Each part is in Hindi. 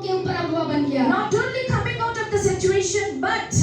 के ऊपर अगुआ बन गया। Not only coming out of the situation, but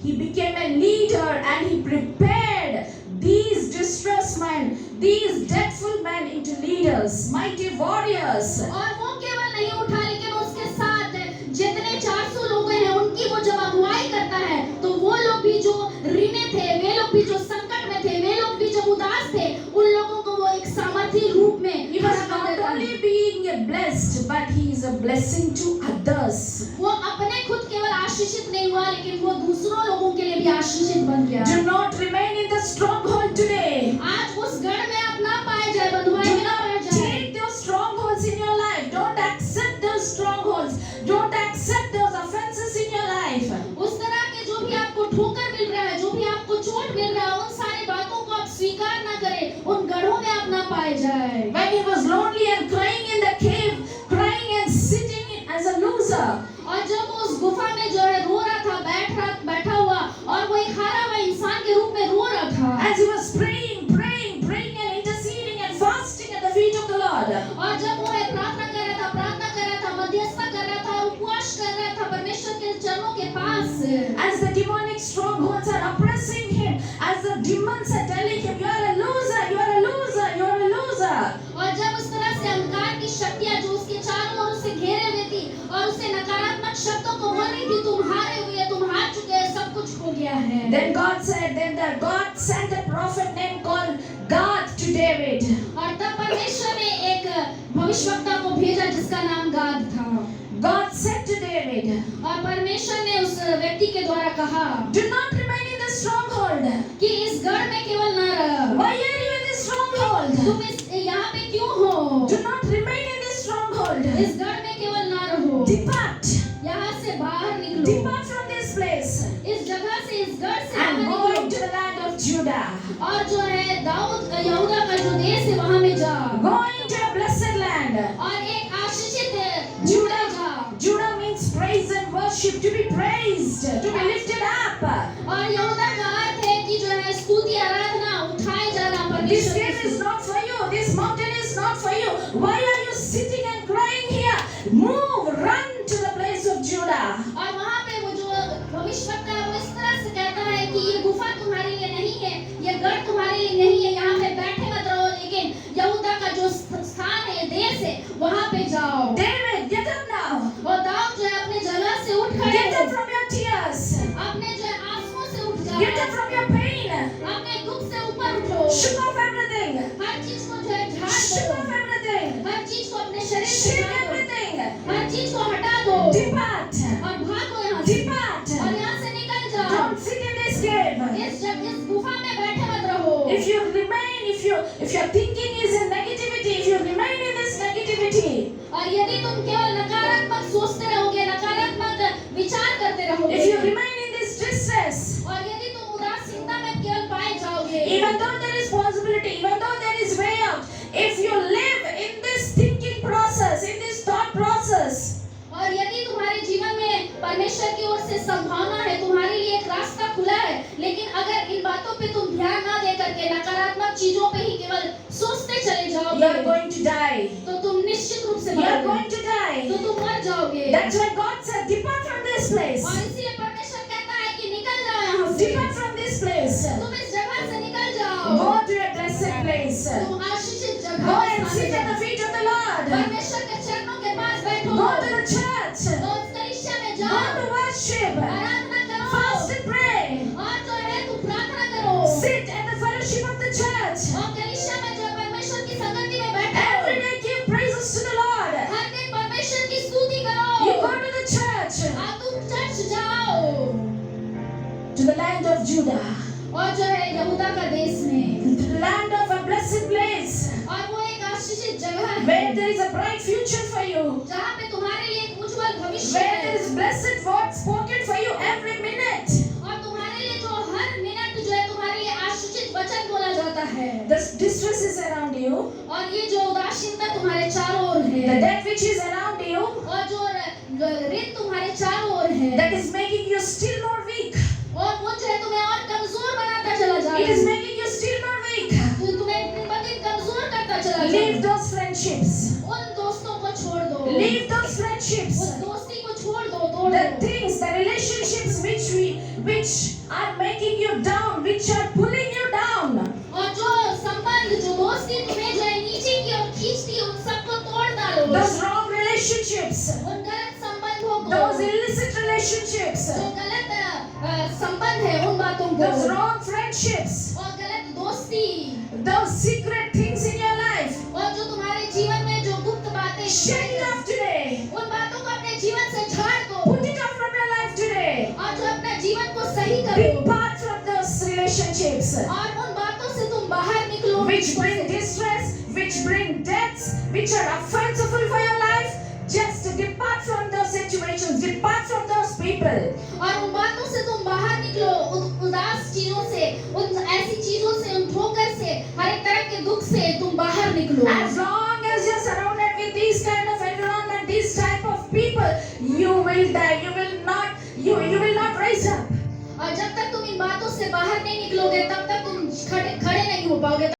he became a leader and he prepared these distressed men, these dreadful men into leaders, mighty warriors. और वो केवल नहीं उठा, लेकिन उसके साथ जितने 400 लोग हैं उनकी वो जब अगुवाई करता है तो वो लोग भी जो ऋणी थे, वे लोग भी जो संकट में थे, वे लोग भी जब उदास थे, उन लोगों को वो एक सामर्थी रूप में He was not only being blessed, but he is a blessing to others. वो अपने खुद केवल आशीषित नहीं हुआ, लेकिन वो दूसरों लोगों के लिए भी आशीषित बन गया। Do not remain in the stronghold today. आज उस गढ़ में आप ना पाए जाए, बंधुआई Do में ना पाए not जाए। take those strongholds in your life. Don't accept those strongholds. Don't accept those offenses in your life. उस तरह के जो भी आपको ठोकर मिल रहा है, जो भी आपको चोट मिल रहा है, उन सारी बातों को आप स्वीकार ना करें, उन गढ़ों में आप ना पाए जाए। When he was lonely and crying in the cave, crying and sitting as a loser. और जब वो उस गुफा में जो है रो रहा था, बैठा हुआ, और वो एक हारा हुआ इंसान के रूप में रो रहा था। As he was praying and interceding and fasting at the feet of the Lord. और जब वो प्रार्थना कर रहा था, मध्यस्थता कर रहा था, उपवास कर रहा था परमेश्वर के चरणों के पास। As the demonic strongholds are oppressing him, as the demons are telling him, you are a loser, you are a loser, you are a loser. और जब उस तरह से अंधकार की शक्तियां जो उसके चारों ओर से घेरे हुए थी और उसे नकारात्मक शब्दों को बोल रही थी, तुम हारे हुए, तुम हार चुके हैं, सब कुछ खो गया है। Then God sent a prophet named called Gad to David. और तब परमेश्वर ने एक भविष्यवक्ता को भेजा जिसका नाम गाद था। God said to David, और परमेश्वर ने उस व्यक्ति के द्वारा कहा do not remain in the stronghold. कि इस गढ़ में केवल न रह। Why are you in this stronghold? तुम यहाँ पे क्यों हो? Do not remain in this stronghold. इस गढ़ में केवल न रहो। Depart. यहाँ से बाहर निकलो। Depart from this place. इस जगह से, इस गढ़ से बाहर And go निकलो। into the land of Judah. और जो है दाऊद का, यहूदा का जो देश है वहाँ में जा। Go into a blessed land. और एक आशीषित जुड़ा जा। Judah means praise and worship, to be praised, to be lifted up. और यहूदा का अर्थ है कि जो है स्तुति, आराधना, उठाए जाना This परमेश्वर cave की। is not for you. This mountain is not for you. Why are you sitting and crying here? Move, run to the place of Judah. और वहाँ पे वो जो भविष्यवक्ता है वो इस तरह से कहता है कि ये गुफा तुम्हारे लिए नहीं है, ये गढ़ तुम्हारे लिए नहीं है, यहाँ पे बैठे मत रहो, लेकिन यहूदा का जो स्थान है, ये देश है, वहाँ पे जाओ। David, get up now. और दाऊद जो है अपने जगह से उठ खड़े Get हो। up from your tears. अपने जो है आंसुओं से उठ जाओ। Get up from your pain. अपने दुख से ऊपर उठो। Shook off everything. हर चीज को जो है झाड़ Shook दो। off everything. हर चीज को अपने शरीर से Shake हटा दो। everything. हर चीज को हटा दो Depart. और भागो यहाँ से। Depart. और यहाँ से निकल जाओ। Don't sit in this cave. इस गुफा में बैठे मत रहो। If you remain, if your thinking is in negativity, if you remain in this negativity, और यदि तुम केवल नकारात्मक सोचते रहोगे, नकारात्मक विचार करते रहोगे, if you remain in this distress, और यदि तुम उदासीनता में केवल पाए जाओगे, even though there is possibility, even though there is way out, if you live in this thinking process, in this thought process, और यदि तुम्हारे जीवन में परमेश्वर की ओर से संभावना है, तुम्हारे लिए एक रास्ता खुला है, लेकिन अगर इन बातों पे तुम ध्यान ना दे करके नकारात्मक चीजों पे ही केवल सोचते चले you जाओगे, are going to die. तो तुम निश्चित रूप से You are मरोगे। going to die. तो तुम मर जाओगे। That's why God said, depart from this place. और इसीलिए परमेश्वर कहता है कि निकल जाओ यहाँ से। Depart from this place. तुम इस जगह से निकल जाओ। Go to a blessed place. तुम आशीषित जगह Go में and स्थान sit at low. the feet of the Lord. परमेश्वर के चरणों के पास बैठो। Go to the church. तो उस कलीसिया में Go जाओ। to worship. आराधना करो। Fast and pray. और जो है तुम प्रार्थना करो। Sit at the fellowship of the church. और कलीसिया में जो परमेश्वर की संगति में बैठो। Every day give praises to the Lord. हर दिन परमेश्वर की स्तुति करो। You go to the church. और तुम चर्च जाओ। To the land of Judah. और जो है यहूदा का देश में। To the land of a blessed place. और वो एक आशीषित जगह है। Where there is a bright future for you. जहाँ पे तुम्हारे लिए एक उज्जवल भविष्य Where there है। is blessed words spoken for you every minute. और तुम्हारे लिए जो हर मिनट जो है तुम्हारे लिए आशीषित वचन बोला जाता है। The distress is around you. और ये जो उदासीनता तुम्हारे चारों ओर The है। death which is around you. और जो ऋण तुम्हारे चारों ओर है। That is making you still more weak. और वो जो है तुम्हें और कमजोर बनाता चला जा It रहा is है। making you still more weak. तो तुम्हें दिन ब दिन कमजोर करता चला जा रहा Leave है। those friendships. उन दोस्तों को छोड़ दो। Leave those friendships. उस दोस्ती relationships which are making you down, which are pulling you down. और जो संबंध जो दोस्ती तुम्हें जो है नीचे की ओर खींचती है उन सबको तोड़ डालो Those wrong relationships, उन गलत संबंधों को those illicit relationships, जो गलत संबंध है उन बातों को those wrong friendships, और गलत दोस्ती those secret things in your life. और जो तुम्हारे जीवन में जो गुप्त बातें Shake it off today. उन बातों को अपने जीवन से झाड़ दो Put it off from your life today. और जो अपने जीवन को सही करो Depart from those relationships और उन बातों से तुम बाहर निकलो which bring distress, which bring deaths, which are offensive for your life. Just depart from those situations, depart from those people. और उन बातों से तुम बाहर निकलो उदास चीजों से उन ऐसी चीजों से उन ठोकर से हर एक तरह के दुख से तुम बाहर निकलो As long as you're surrounded with these kind of environment, these type of people, you will die. You will not rise up. और जब तक तुम इन बातों से बाहर नहीं निकलोगे तब तक तुम खड़े नहीं हो पाओगे